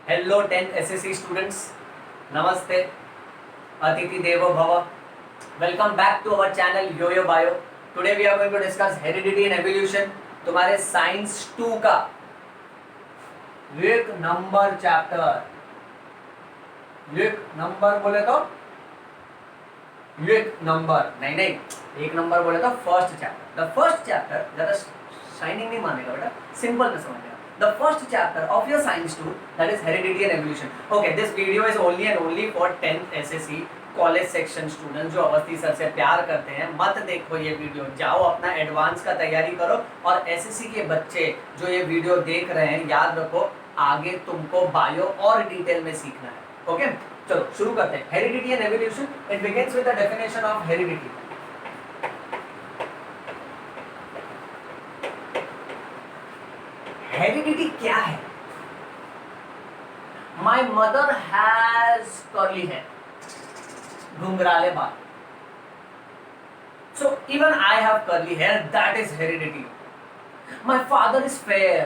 Hello 10th SSC students. Namaste. Atiti Devo Bhava. Welcome back to our channel Yo-Yo Bio. Today we are going to discuss heredity and evolution. तुम्हारे science 2 का एक number chapter, एक number बोले तो एक number नहीं नहीं, एक नंबर बोले तो first chapter. The first chapter, ज्यादा शाइनिंग नहीं मानेगा बेटा, सिंपल में समझ। The first chapter of your science 2, that is heredity and evolution. Okay, this video is only and only for 10th SSC college section student जो Awasthi sir से प्यार करते हैं। मत देखो ये वीडियो, जाओ अपना एडवांस का तैयारी करो। और एसएससी के बच्चे जो ये वीडियो देख रहे हैं, याद रखो आगे तुमको बायो और डिटेल में सीखना है। ओके, चलो शुरू करते हैं। Heredity and evolution, it begins with the definition of heredity. Heredity क्या है? My mother has curly hair, घुंघराले बाल, so even I have curly hair, that is heredity. My father is fair,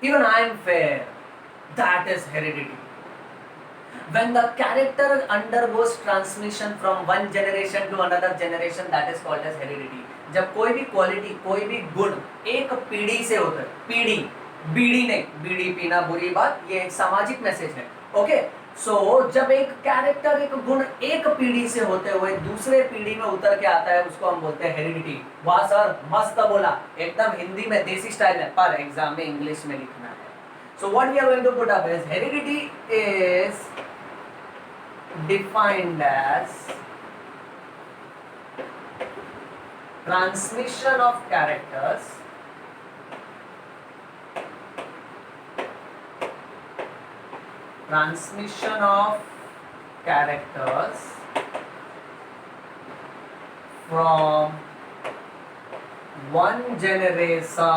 even I am fair, that is heredity. When the character undergoes transmission from one generation to another generation, that is called as heredity. जब कोई भी quality, कोई भी गुण एक पीढ़ी से होता है, पीढ़ी बीड़ी नहीं, बीड़ी पीना बुरी बात, ये एक सामाजिक मैसेज है। ओके, सो जब एक कैरेक्टर, एक गुण एक पीढ़ी से होते हुए दूसरे पीढ़ी में उतर के आता है, उसको हम बोलते हैं हेरिडिटी। वाह सर, मस्त बोला, एकदम हिंदी में देसी स्टाइल है, पर एग्जाम में इंग्लिश में लिखना है। So what we are going to put up is heredity is defined as transmission of characters from one generation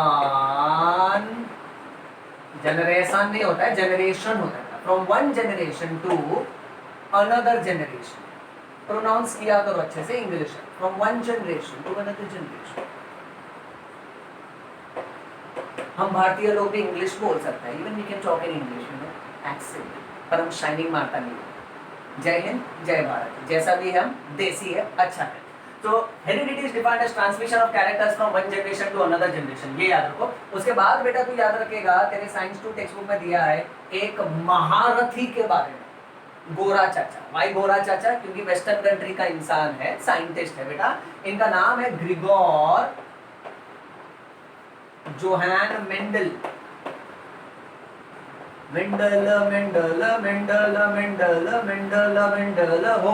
नहीं होता है, generation होता है, from one generation to another generation। Pronounce किया करो अच्छे से English, from one generation to another generation. हम भारतीय लोग भी इंग्लिश बोल सकते हैं, even we can talk in English, you know, accent, पर हम शाइनिंग मारता नहीं। जय हिंद, जय भारत, जैसा भी हम देसी है, अच्छा है। तो heredity is defined as transmission of characters from one generation to another generation, ये याद रखो। उसके बाद बेटा तू याद रखेगा, तेरे साइंस 2 टेक्स्ट बुक में दिया है एक महारथी के बारे में, गोरा चाचा। वाई गोरा चाचा? क्योंकि वेस्टर्न कंट्री का इंसान है, साइंटिस्ट है बेटा। इनका नाम है Gregor Johann Mendel. Mendel Mendel Mendel Mendel Mendel Mendel हो।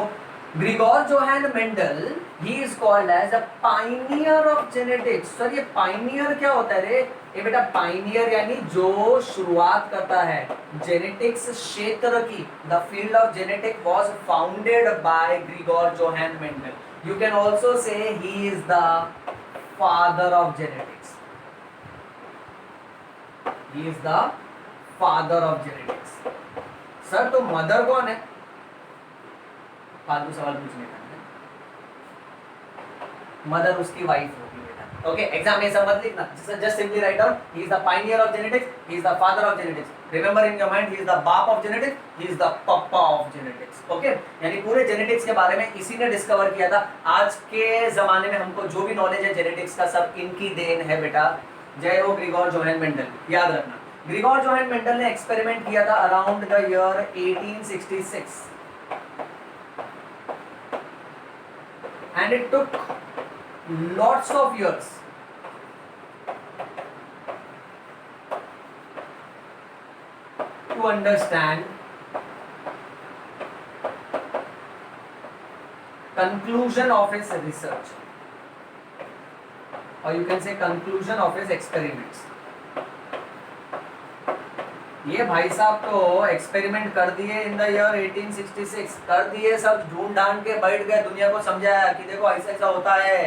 Gregor Johann Mendel, he is called as a pioneer of genetics. Sir ये पाइनियर क्या होता है रे? ये बेटा पाइनियर यानी जो शुरुआत करता है जेनेटिक्स क्षेत्र की। The field of genetic was founded by Gregor Johann Mendel. You can also say he is the father of genetics. He is the father of genetics. Sir तो मदर कौन है? फालतू सवाल पूछने का, मदर उसकी वाइफ होगी बेटा। ओके, एग्जाम में सब मत लिखना, just simply write down he is the pioneer of genetics, he is the father of genetics. Remember in your mind, he is the बाप of genetics, he is the पापा of genetics. Okay, यानी पूरे genetics के बारे में इसी ने discover किया था। आज के जमाने में हमको जो भी नॉलेज है जेनेटिक्स का, सब इनकी देन है बेटा। जय हो ग्रिगोर जोहान मेंडल, याद रखना। ग्रिगोर जोहान मेंडल ने एक्सपेरिमेंट किया था around the year 1866 and it took lots of years to understand conclusion of his research, or you can say conclusion of his experiments। ये भाई साहब तो एक्सपेरिमेंट कर दिए इन द ईयर 1866, कर दिए, सब ढूंढ ढांड के बैठ गए, दुनिया को समझाया कि देखो ऐसा ऐसा होता है।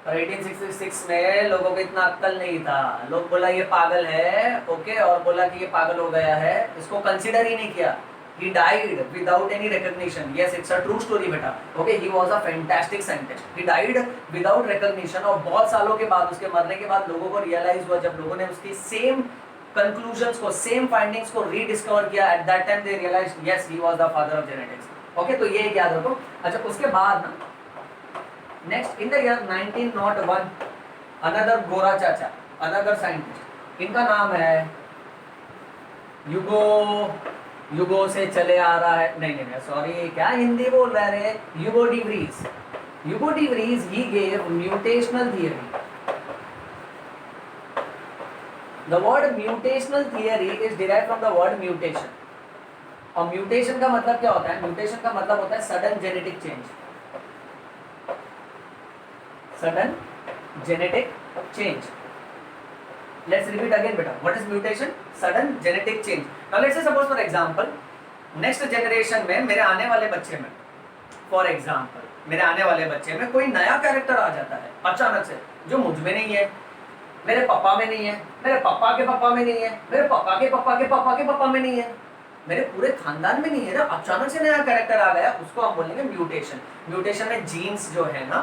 और 1866 में लोगों को इतना अक्ल नहीं था, लोग बोला ये पागल है, ओके, और बोला कि ये पागल हो गया है, इसको कंसीडर ही नहीं किया। He died without any recognition. Yes, it's a true story बेटा। Okay, he was a fantastic scientist. He died without recognition। और बहुत सालों के बाद, उसके मरने के बाद लोगों को रियलाइज हुआ, जब लोगों ने उसकी सेम कंक्लूजन्स को, सेम फाइंडिंग्स को रीडिस्कवर किया। At that time they realised yes he was the father of genetics. Okay, तो ये याद रखो। अच्छा, उसके बाद ना next in the year 1901 another गोरा चाचा, अनदर साइंटिस्ट, इनका नाम है युगो से चले आ रहा है, नहीं सॉरी, क्या हिंदी बोल रहे हैं, Hugo de Vries. Hugo de Vries he gave mutational theory. The word mutational theory is derived from the word mutation. और म्यूटेशन का मतलब क्या होता है? म्यूटेशन का मतलब होता है sudden genetic change, sudden genetic change. Let's repeat again बेटा, what is mutation? Sudden genetic change. Now let's say suppose for example next generation में, मेरे आने वाले बच्चे में, फॉर एग्जांपल मेरे आने वाले बच्चे में कोई नया कैरेक्टर आ जाता है अचानक से, जो मुझ में नहीं है, मेरे पापा में नहीं है, मेरे पापा के पापा में नहीं है, मेरे पापा के पापा के पापा के पापा में नहीं है, मेरे पूरे खानदान में नहीं है ना, अचानक से नया कैरेक्टर आ गया, उसको हम बोलेंगे म्यूटेशन। म्यूटेशन में जीन्स जो है ना,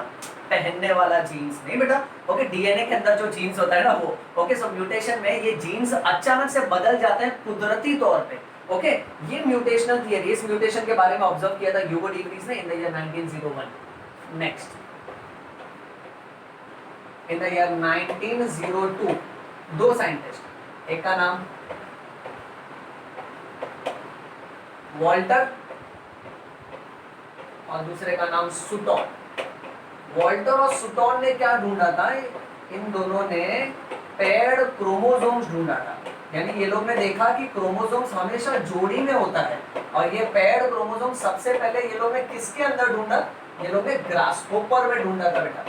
पहनने वाला जीन्स नहीं बेटा, ओके, डीएनए के अंदर जो जीन्स होता है ना वो, ओके, सो म्यूटेशन में ये जीन्स अचानक से बदल जाते हैं कुदरती तौर पे, ओके, ये म्यूटेशनल थियरी। इस म्यूटेशन के बारे में ऑब्जर्व किया था ह्यूगो डी व्रीज ने इन the year 1901। Next in the year 1902 दो साइंटिस्ट, एक का नाम वॉल्टर और दूसरे का नाम सुटॉन। वॉल्टर और सुटॉन ने क्या ढूंढा था? इन दोनों ने पेयर्ड क्रोमोसोम्स ढूंढा था। यानी ये लोग ने देखा कि क्रोमोसोम्स हमेशा जोड़ी में होता है, और ये पेयर्ड क्रोमोसोम सबसे पहले ये लोग ने किसके अंदर ढूंढा? ये लोग ने ग्रासहोपर में ढूंढा था बेटा।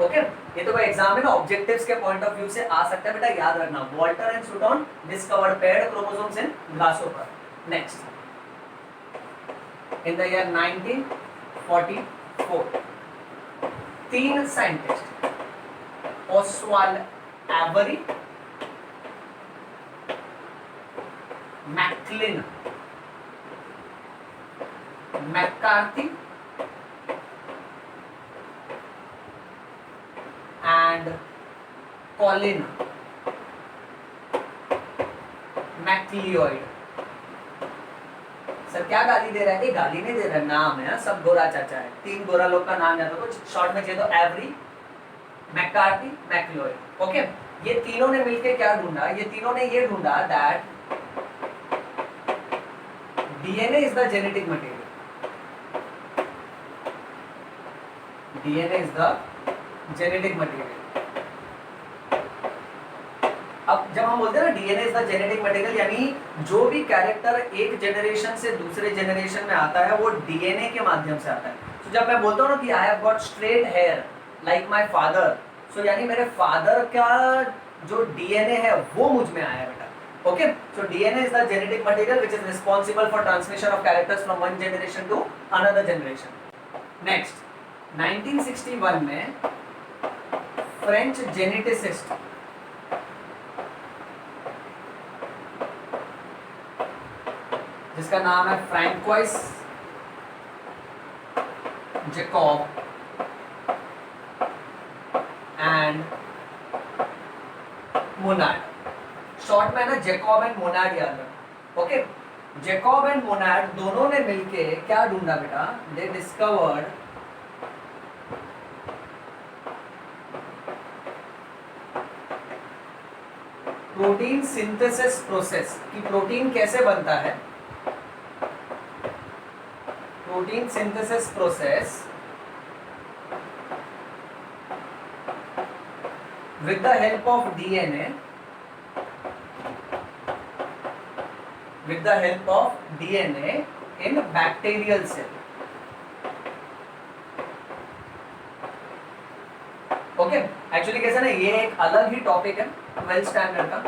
ओके, ये तो कोई एग्जाम में ना ऑब्जेक्टिव्स के पॉइंट ऑफ व्यू से आ सकता है बेटा, याद रखना। Walter and Sutton discovered paired chromosomes in grasshopper. Next in the year 1944 तीन scientist, Oswald Avery, McLean, McCarthy and Colin MacLeod. Sir क्या गाली दे रहा है? गाली नहीं दे रहा, नाम है, सब गोरा चाचा है। तीन गोरा लोग का नाम जाता, कुछ शॉर्ट में चाहिए तो एवरी, मैकार्थी, मैक्लियोइड। ओके, ये तीनों ने मिलकर क्या ढूंढा? ये तीनों ने ये ढूंढा that DNA is the genetic material. DNA is the genetic material. अब जब हम बोलते हैं ना DNA is the genetic material, यानी जो भी कैरेक्टर एक जनरेशन से दूसरे जनरेशन में आता है वो डीएनए के माध्यम से आता है। तो जब मैं बोलता हूँ ना कि I have got straight hair like my father, so यानी मेरे फादर का जो डीएनए है वो मुझ में आया है बेटा। Okay, so DNA is the genetic material which is responsible for transmission of characters from one generation to another generation. Next 1961 में फ्रेंच जेनेटिसिस्ट जिसका नाम है François Jacob and Monod, short में ना जैकोब एंड मोनाड याद रखो। Okay, Jacob and Monod दोनों ने मिलके क्या ढूंढा बेटा? दे डिस्कवर्ड प्रोटीन सिंथेसिस प्रोसेस, कि प्रोटीन कैसे बनता है। Protein synthesis process with the help of DNA, with the help of DNA in bacterial cell. Okay, actually कैसा ना, ये एक अलग ही टॉपिक है 12th स्टैंडर्ड का,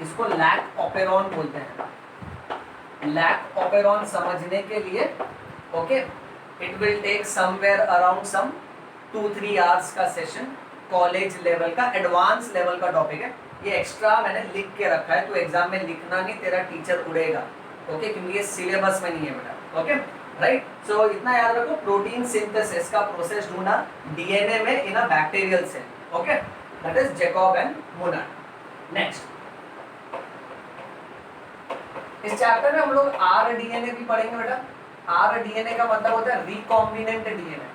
इसको लैक ऑपेरॉन बोलते हैं। लैक ऑपेरॉन समझने के लिए okay, it will take somewhere around some 2-3 hours का सेशन, कॉलेज लेवल का, एडवांस लेवल का टॉपिक है। ये एक्स्ट्रा मैंने लिख के रखा है, तो एग्जाम में लिखना नहीं, तेरा टीचर उड़ेगा। ओके, क्योंकि ये सिलेबस में नहीं है बेटा। ओके, राइट, सो इतना याद रखो, प्रोटीन सिंथेसिस का प्रोसेस ढूंढा डीएनए में in a bacterial cell. Okay, that is Jacob and Monod. Next, इस चैप्टर में हम लोग आरडीएनए भी पढ़ेंगे बेटा। आरडीएनए का मतलब होता है रिकॉम्बिनेंट डीएनए।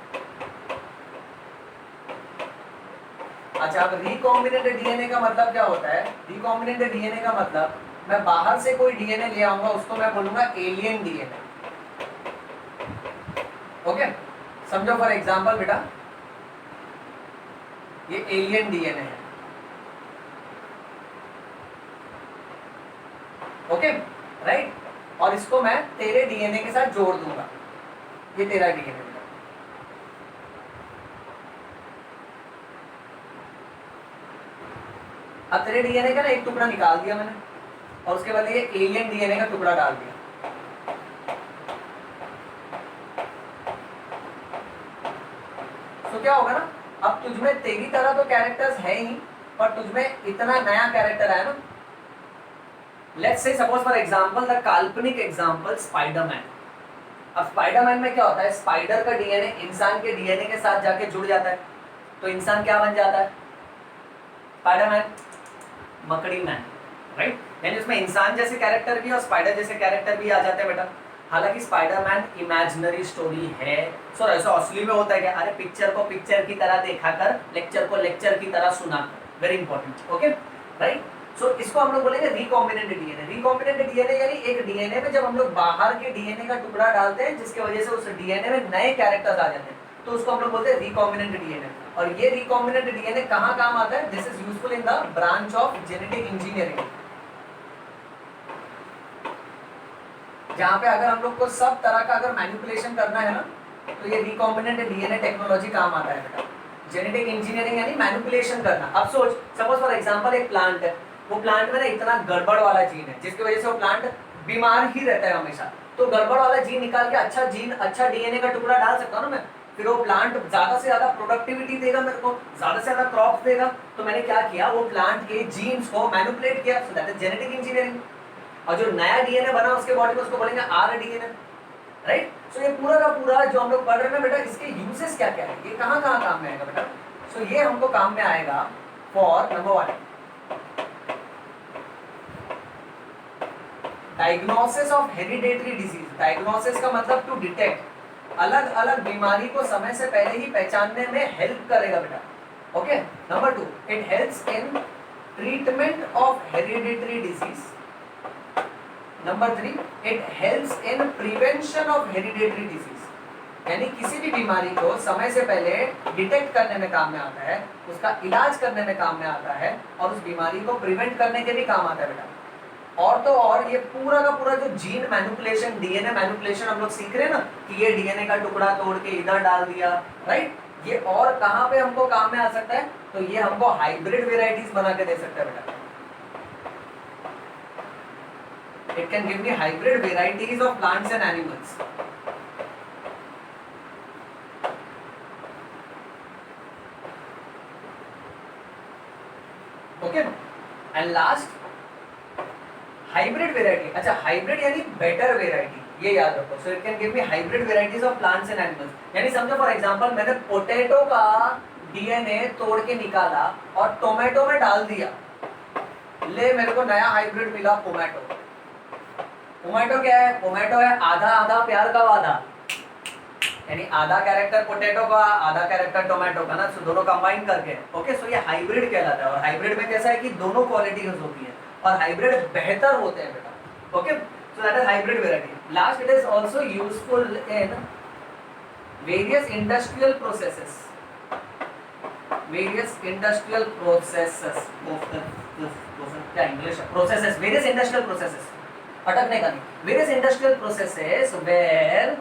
अच्छा, अब रिकॉम्बिनेंट डीएनए का मतलब क्या होता है? रिकॉम्बिनेंट डीएनए का मतलब मैं बाहर से कोई डीएनए ले आऊंगा, उसको मैं बोलूंगा एलियन डीएनए। ओके, समझो फॉर एग्जांपल बेटा, ये एलियन डीएनए है। ओके राइट, और इसको मैं तेरे डीएनए के साथ जोड़ दूंगा, ये तेरा डीएनए बेटा। अब तेरे डीएनए का ना एक टुकड़ा निकाल दिया मैंने, और उसके बाद ये एलियन डीएनए का टुकड़ा डाल दिया। तो क्या होगा ना, अब तुझमें तेरी तरह तो कैरेक्टर्स है ही, पर तुझमें इतना नया कैरेक्टर है ना। Let's say suppose for example, the काल्पनिक एग्जांपल स्पाइडरमैन। अब स्पाइडरमैन में क्या होता है, स्पाइडर का डीएनए इंसान के डीएनए के साथ जाके जुड़ जाता है, तो इंसान क्या बन जाता है? स्पाइडरमैन, मकड़ी मैन, राइट। यानी उसमें इंसान जैसे कैरेक्टर भी और स्पाइडर जैसे कैरेक्टर भी आ जाते हैं बेटा। हालांकि स्पाइडरमैन इमेजिनरी स्टोरी है, सो ऐसा असली में होता है क्या? अरे पिक्चर को पिक्चर की तरह देखा कर, लेक्चर को लेक्चर की तरह सुना कर, वेरी इंपॉर्टेंट। ओके राइट, सो इसको हम लोग बोलेंगे रिकॉम्बिनेंट डीएनए। रिकॉम्बिनेंट डीएनए यानी एक डीएनए में जब हम लोग बाहर के डीएनए का टुकड़ा डालते हैं, जिसकी वजह से उस डीएनए में नए कैरेक्टर्स आ जाते हैं, तो उसको हम लोग बोलते हैं रिकॉम्बिनेंट डीएनए। और ये रिकॉम्बिनेंट डीएनए कहाँ काम आता है? This is useful in the branch of genetic engineering, जहाँ पे अगर हम लोग को सब तरह का अगर मैनिपुलेशन करना है ना, तो ये रिकॉम्बिनेंट डीएनए टेक्नोलॉजी काम आता है बेटा। जेनेटिक इंजीनियरिंग यानी मैनिपुलेशन करना। अब सोच, सपोज फॉर एग्जांपल एक प्लांट है, वो प्लांट में ना इतना गड़बड़ वाला जीन है जिसकी वजह से वो प्लांट बीमार ही रहता है हमेशा, तो गड़बड़ वाला जीन निकाल के अच्छा जीन, अच्छा डीएनए का टुकड़ा डाल सकता हूँ ना मैं, फिर वो प्लांट ज्यादा से ज्यादा प्रोडक्टिविटी देगा मेरे को, ज्यादा से ज्यादा क्रॉप देगा। तो मैंने क्या किया, वो प्लांट के जीन्स को मैनिपुलेट किया, सो दैट इज जेनेटिक इंजीनियरिंग। और जो नया डीएनए बना उसके बॉडी में, उसको बोलेंगे आरडीएनए, राइट। सो ये पूरा का पूरा जो हम लोग पढ़ रहे हैं ना बेटा, इसके यूजेस क्या क्या है, ये कहाँ कहाँ काम में आएगा बेटा? सो ये हमको काम में आएगा for number 1, diagnosis of hereditary disease. Diagnosis का मतलब टू डिटेक्ट, अलग अलग बीमारी को समय से पहले ही पहचानने में हेल्प करेगा बेटा। Okay, number 2, it helps in treatment of hereditary disease. Number 3, it helps in prevention of hereditary disease, यानी किसी भी बीमारी को समय से पहले डिटेक्ट करने में काम में आता है, उसका इलाज करने में काम में आता है, और उस बीमारी को प्रिवेंट करने के भी काम आता है बेटा। और तो और ये पूरा का पूरा जो जीन मैनिपुलेशन, डीएनए मैनिपुलेशन हम लोग सीख रहे हैं ना, कि ये डीएनए का टुकड़ा तोड़ के इधर डाल दिया, राइट, ये और कहाँ पे हमको काम में आ सकता है? तो ये हमको हाइब्रिड वेराइटीज बना के दे सकता है बेटा। It can give me hybrid varieties of plants and animals. Okay, and last, hybrid variety. अच्छा, hybrid यानी better variety, ये याद रखो। So it can give me hybrid varieties of plants and animals. यानी समझो फॉर एग्जांपल, मैंने potato का DNA तोड़ के निकाला और टोमेटो में डाल दिया, ले मेरे को नया हाइब्रिड मिला पोमैटो। पोमैटो क्या है? पोमैटो है आधा आधा प्यार का वादा, यानी आधा कैरेक्टर पोटैटो का, आधा कैरेक्टर टोमेटो का ना, सो दोनों कंबाइन करके। ओके, सो ये हाइब्रिड कहलाता है। और हाइब्रिड में कैसा है कि दोनों क्वालिटीज होती है, और हाइब्रिड बेहतर होते हैं बेटा। Okay, so that is hybrid variety. Last, it is also useful in various industrial processes. Various industrial processes, क्या इंग्लिश है? प्रोसेसेस, वेरियस इंडस्ट्रियल प्रोसेसेस, अटकने का नहीं। Various industrial processes where,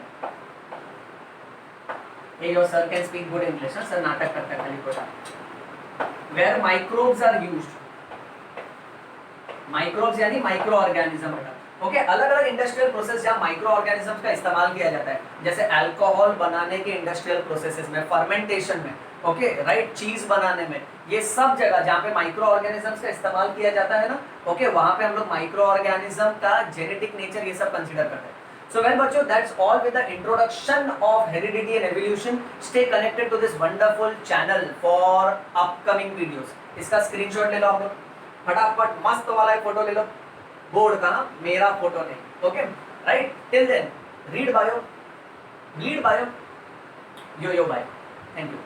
your sir can speak good English, sir नाटक करता है खाली Kota, where microbes are used. Microbes यानी माइक्रो ऑर्गेनिज्म बेटा। ओके, अलग अलग इंडस्ट्रियल प्रोसेस जहाँ माइक्रो ऑर्गेनिजम्स का इस्तेमाल किया जाता है, जैसे अल्कोहल बनाने के इंडस्ट्रियल प्रोसेसेस में, फर्मेंटेशन में, ओके राइट, चीज बनाने में, ये सब जगह जहाँ पे माइक्रो ऑर्गेनिजम्स का इस्तेमाल किया जाता है ना, ओके, वहाँ पे हम लोग माइक्रो ऑर्गेनिज्म का जेनेटिक नेचर ये सब कंसीडर करते हैं। So well बच्चों, that's all with the introduction of heredity and evolution. Stay connected to this wonderful channel for upcoming videos. इसका स्क्रीनशॉट ले लो आप लोग, फटाफट मस्त वाला एक फोटो ले लो, बोर्ड का, मेरा फोटो नहीं, okay right. Till then read bio, lead bio, yo bye, thank you.